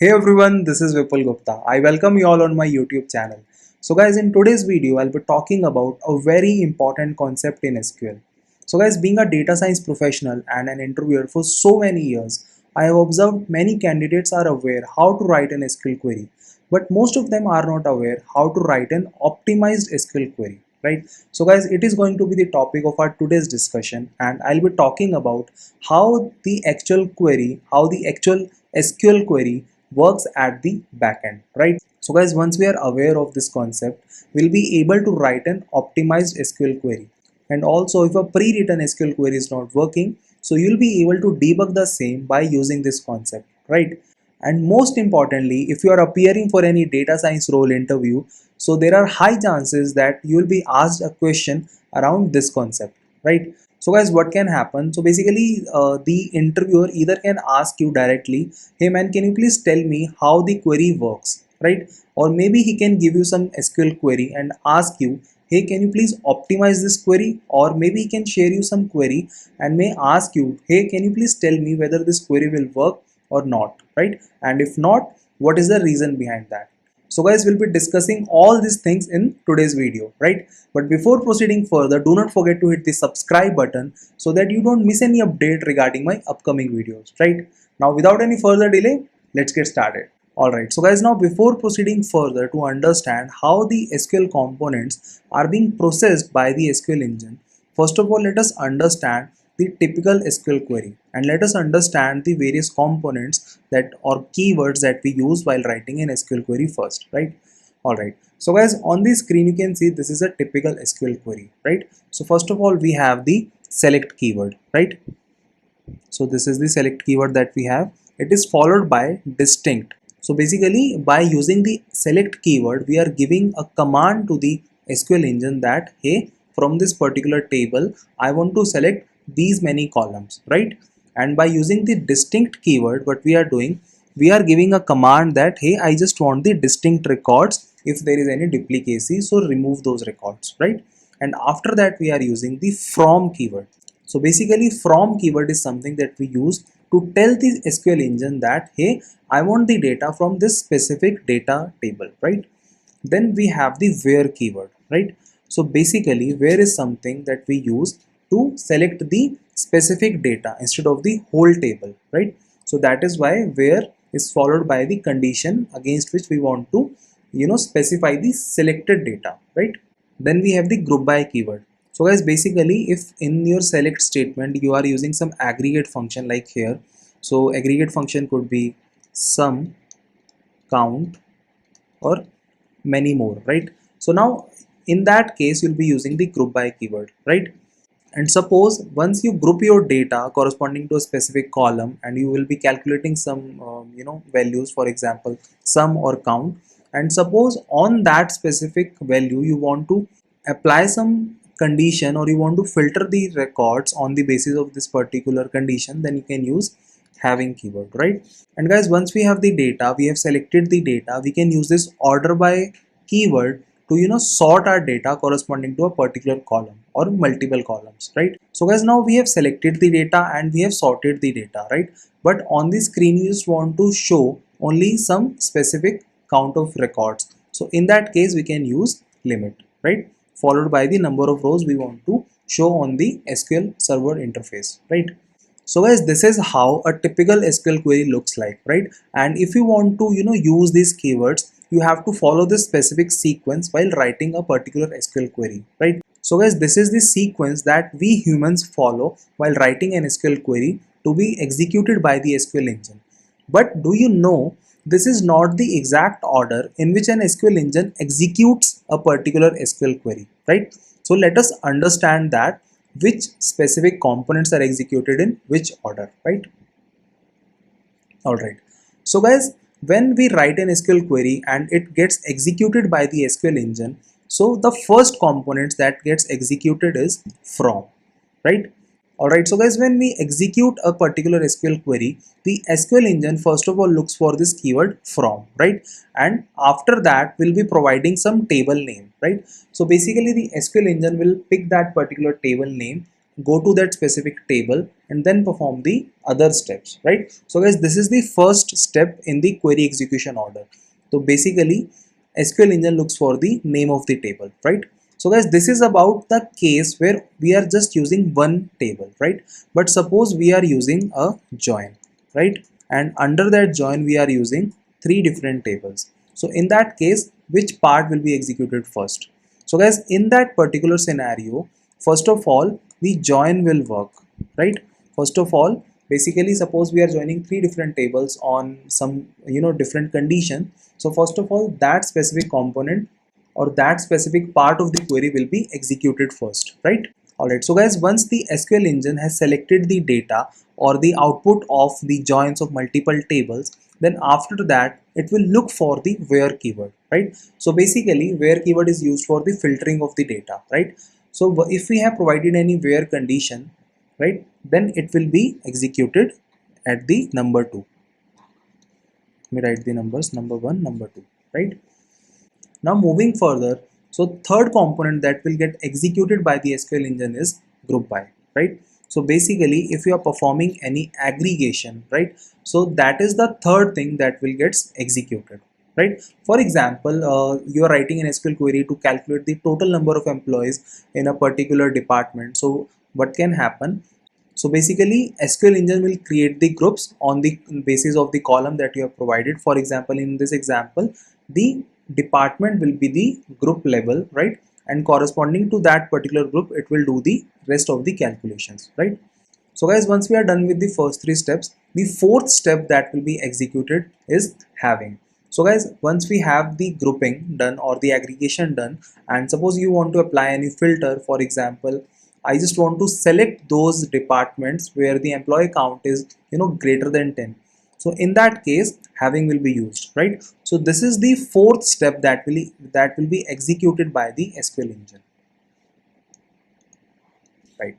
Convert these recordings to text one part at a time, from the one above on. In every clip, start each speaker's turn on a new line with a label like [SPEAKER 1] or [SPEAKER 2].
[SPEAKER 1] Hey everyone, this is Vipul Gupta. I welcome you all on my YouTube channel. So guys, in today's video, I'll be talking about a very important concept in SQL. So guys, being a data science professional and an interviewer for so many years, I have observed many candidates are aware how to write an SQL query, but most of them are not aware how to write an optimized SQL query, right? So guys, it is going to be the topic of our today's discussion, and I'll be talking about how the actual query, how the actual SQL query works at the backend, right? So guys, once we are aware of this concept, we'll be able to write an optimized SQL query. And also, if a pre-written SQL query is not working, so you'll be able to debug the same by using this concept, right? And most importantly, if you are appearing for any data science role interview, so there are high chances that you will be asked a question around this concept, right? So guys, what can happen? So basically, the interviewer either can ask you directly, hey man, can you please tell me how the query works, right? Or maybe he can give you some SQL query and ask you, hey, can you please optimize this query? Or maybe he can share you some query and may ask you, hey, can you please tell me whether this query will work or not, right? And if not, what is the reason behind that? So guys, we'll be discussing all these things in today's video, right? But before proceeding further, do not forget to hit the subscribe button so that you don't miss any update regarding my upcoming videos, right? Now, without any further delay, let's get started. Alright, so guys, now before proceeding further to understand how the SQL components are being processed by the SQL engine, first of all, let us understand the typical SQL query and let us understand the various components that or keywords that we use while writing an SQL query first, right? Alright, so guys, on the screen you can see this is a typical SQL query, right? So first of all, we have the select keyword, right? So this is the select keyword that we have. It is followed by distinct. So basically, by using the select keyword, we are giving a command to the SQL engine that, hey, from this particular table, I want to select these many columns, right? And by using the distinct keyword, what we are doing, we are giving a command that, hey, I just want the distinct records. If there is any duplicacy, so remove those records, right? And after that, we are using the from keyword. So basically, from keyword is something that we use to tell the SQL engine that, hey, I want the data from this specific data table, right? Then we have the where keyword, right? So basically, where is something that we use to select the specific data instead of the whole table, right? So that is why where is followed by the condition against which we want to, specify the selected data, right? Then we have the group by keyword. So guys, basically if in your select statement you are using some aggregate function like here, so aggregate function could be sum, count, or many more, right? So now in that case you'll be using the group by keyword, right? And suppose once you group your data corresponding to a specific column and you will be calculating some values, for example sum or count, and suppose on that specific value you want to apply some condition or you want to filter the records on the basis of this particular condition, then you can use having keyword, right? And guys, once we have the data, we have selected the data, we can use this order by keyword to sort our data corresponding to a particular column or multiple columns, right? So guys, now we have selected the data and we have sorted the data, right? But on the screen you just want to show only some specific count of records, so in that case we can use limit, right, followed by the number of rows we want to show on the SQL server interface, right? So guys, this is how a typical SQL query looks like, right? And if you want to use these keywords, you have to follow this specific sequence while writing a particular SQL query, right? So guys, this is the sequence that we humans follow while writing an SQL query to be executed by the SQL engine. But do you know this is not the exact order in which an SQL engine executes a particular SQL query, right? So let us understand that which specific components are executed in which order, right? Alright, so guys, when we write an SQL query and it gets executed by the SQL engine, so the first components that gets executed is from, right? Alright, so guys, when we execute a particular SQL query, the SQL engine first of all looks for this keyword from, right? And after that we'll be providing some table name, right? So basically the SQL engine will pick that particular table name go to that specific table and then perform the other steps, right? So guys, this is the first step in the query execution order. So basically SQL engine looks for the name of the table, right? So guys, this is about the case where we are just using one table, right? But suppose we are using a join, right? And under that join we are using three different tables. So in that case, which part will be executed first? So guys, in that particular scenario, first of all, the join will work, right? First of all, basically suppose we are joining three different tables on some different condition. So first of all, that specific component or that specific part of the query will be executed first, right? Alright, so guys, once the SQL engine has selected the data or the output of the joins of multiple tables, then after that it will look for the where keyword, right? So basically where keyword is used for the filtering of the data, right? So if we have provided any where condition, right, then it will be executed at the number 2. Let me write the numbers, number 1, number 2, right? Now moving further, so third component that will get executed by the SQL engine is group by, right? So basically if you are performing any aggregation, right, so that is the third thing that will get executed, right? For example, you are writing an SQL query to calculate the total number of employees in a particular department. So what can happen? So basically SQL engine will create the groups on the basis of the column that you have provided. For example, in this example, the department will be the group level, right? And corresponding to that particular group, it will do the rest of the calculations, right? So guys, once we are done with the first three steps, the fourth step that will be executed is having. So guys, once we have the grouping done or the aggregation done, and suppose you want to apply any filter, for example, I just want to select those departments where the employee count is greater than 10. So in that case, having will be used, right? So this is the fourth step that will be executed by the SQL engine, right?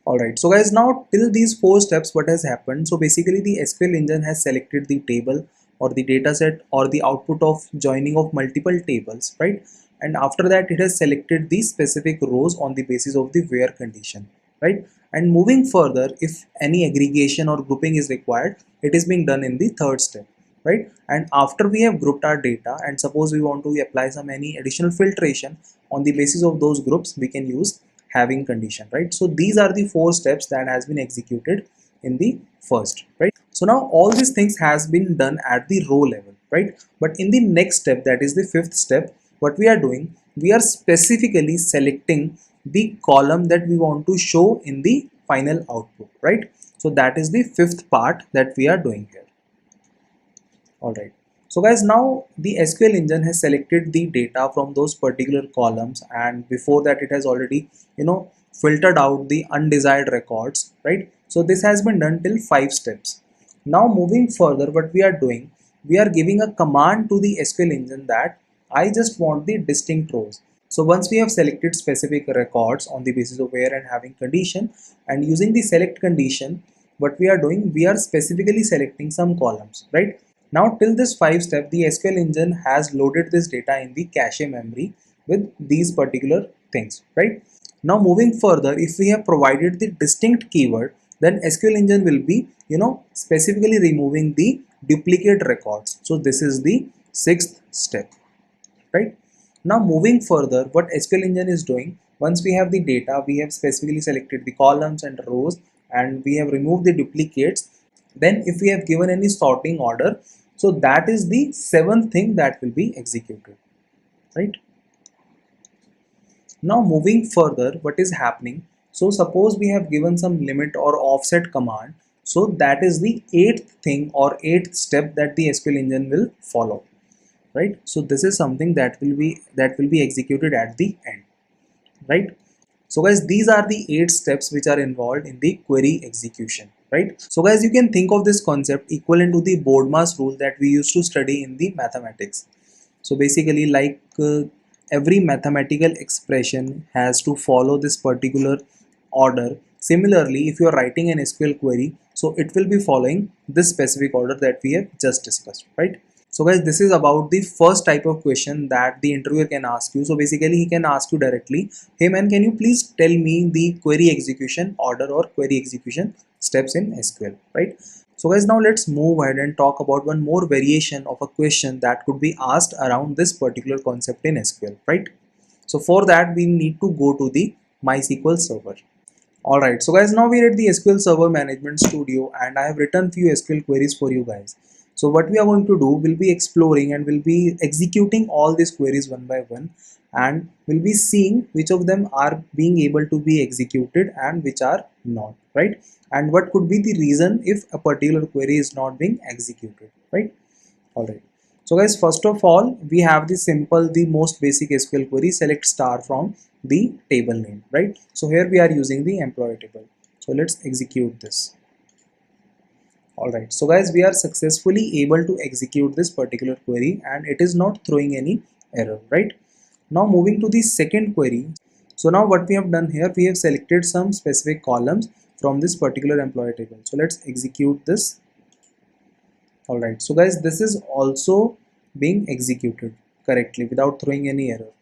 [SPEAKER 1] Alright, so guys, now till these four steps, what has happened? So basically the SQL engine has selected the table or the data set or the output of joining of multiple tables, right? And after that it has selected the specific rows on the basis of the where condition, right? And moving further, if any aggregation or grouping is required, it is being done in the third step, right? And after we have grouped our data and suppose we want to apply some any additional filtration on the basis of those groups, we can use having condition, right? So these are the four steps that has been executed in the first, right? So now all these things has been done at the row level, right? But in the next step, that is the fifth step, what we are doing, we are specifically selecting the column that we want to show in the final output, right? So that is the fifth part that we are doing here. All right. So guys, now the SQL engine has selected the data from those particular columns, and before that it has already filtered out the undesired records, right? So this has been done till 5 steps. Now moving further, what we are doing, we are giving a command to the SQL engine that I just want the distinct rows. So once we have selected specific records on the basis of where and having condition, and using the select condition, what we are doing, we are specifically selecting some columns, right? Now till this 5 step, the SQL engine has loaded this data in the cache memory with these particular things, right? Now moving further, if we have provided the distinct keyword, then SQL engine will be specifically removing the duplicate records. So this is the sixth step, right? Now moving further, what SQL engine is doing, once we have the data, we have specifically selected the columns and rows and we have removed the duplicates. Then if we have given any sorting order, so that is the seventh thing that will be executed, right? Now moving further, what is happening? So suppose we have given some limit or offset command. So that is the eighth thing or eighth step that the SQL engine will follow, right? So this is something that will be executed at the end, right? So guys, these are the 8 steps which are involved in the query execution, right? So guys, you can think of this concept equivalent to the BODMAS rule that we used to study in the mathematics. So basically, like every mathematical expression has to follow this particular order. Similarly, if you are writing an SQL query, so it will be following this specific order that we have just discussed, right? So guys, this is about the first type of question that the interviewer can ask you. So basically he can ask you directly, hey man, can you please tell me the query execution order or query execution steps in SQL, right? So guys, now let's move ahead and talk about one more variation of a question that could be asked around this particular concept in SQL, right? So for that, we need to go to the MySQL server. Alright, so guys, now we're at the SQL Server Management Studio and I have written few SQL queries for you guys. So what we are going to do, we'll be exploring and we'll be executing all these queries one by one, and we'll be seeing which of them are being able to be executed and which are not, right? And what could be the reason if a particular query is not being executed, right? Alright. So guys, first of all, we have the simple, the most basic SQL query, select star from the table name, right? So here we are using the employee table. So let's execute this. Alright, so guys, we are successfully able to execute this particular query and it is not throwing any error, right? Now moving to the second query. So now what we have done here, we have selected some specific columns from this particular employee table. So let's execute this. Alright, so guys, this is also being executed correctly without throwing any error.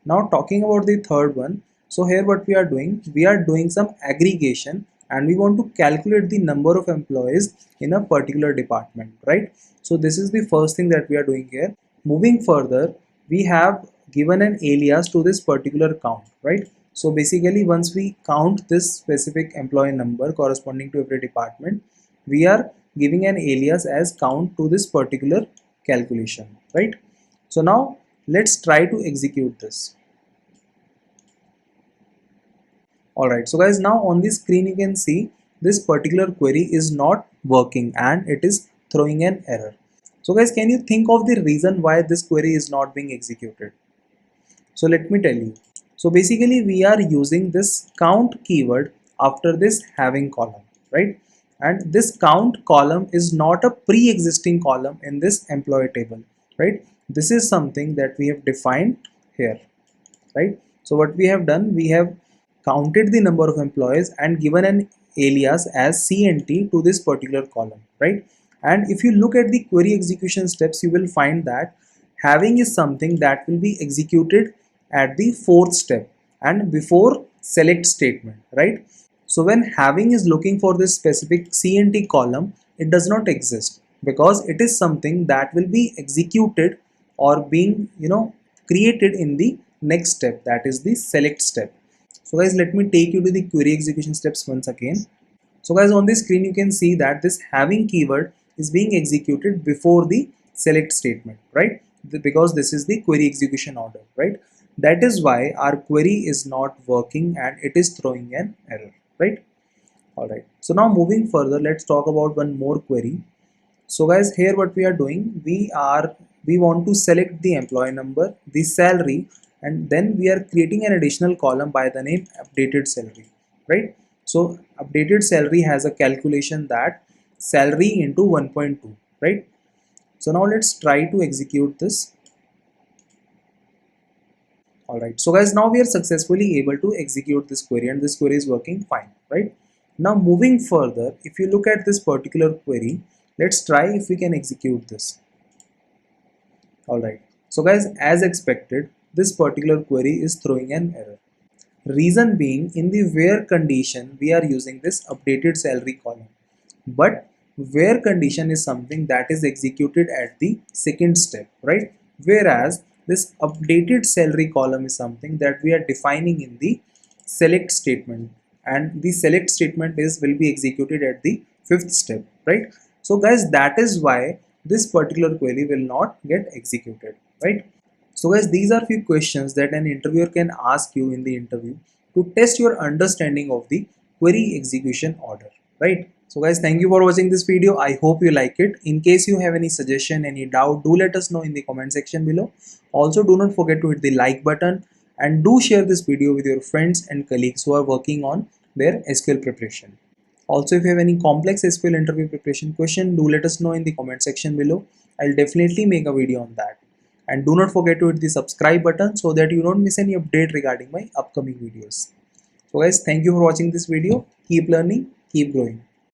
[SPEAKER 1] Now talking about the third one, so here what we are doing some aggregation and we want to calculate the number of employees in a particular department, right? So this is the first thing that we are doing here. Moving further, we have given an alias to this particular count, right? So basically once we count this specific employee number corresponding to every department, we are giving an alias as count to this particular calculation, right? So now let's try to execute this. Alright, so guys, now on the screen you can see this particular query is not working and it is throwing an error. So guys, can you think of the reason why this query is not being executed? So let me tell you. So basically we are using this count keyword after this having column, right? And this count column is not a pre-existing column in this employee table, right? This is something that we have defined here, right? So what we have done, we have counted the number of employees and given an alias as CNT to this particular column, right? And if you look at the query execution steps, you will find that having is something that will be executed at the fourth step and before select statement, right? So when having is looking for this specific CNT column, it does not exist because it is something that will be executed or being, created in the next step, that is the select step. So guys, let me take you to the query execution steps once again. So guys, on the screen you can see that this having keyword is being executed before the select statement, right? Because this is the query execution order, right? That is why our query is not working and it is throwing an error, right? Alright, so now moving further, let's talk about one more query. So guys, here what we are doing, we want to select the employee number, the salary, and then we are creating an additional column by the name updated salary, right? So updated salary has a calculation that salary into 1.2, right? So now let's try to execute this. Alright, so guys, now we are successfully able to execute this query and this query is working fine, right? Now moving further, if you look at this particular query, let's try if we can execute this. Alright, so guys, as expected, this particular query is throwing an error. Reason being, in the where condition, we are using this updated salary column. But where condition is something that is executed at the second step, right? Whereas this updated salary column is something that we are defining in the select statement, and the select statement will be executed at the fifth step, right? So guys, that is why this particular query will not get executed, right? So guys, these are few questions that an interviewer can ask you in the interview to test your understanding of the query execution order, right? So guys, thank you for watching this video. I hope you like it. In case you have any suggestion, any doubt, do let us know in the comment section below. Also, do not forget to hit the like button and do share this video with your friends and colleagues who are working on their SQL preparation. Also, if you have any complex SQL interview preparation question, do let us know in the comment section below. I'll definitely make a video on that. And do not forget to hit the subscribe button so that you don't miss any update regarding my upcoming videos. So guys, thank you for watching this video. Keep learning, keep growing.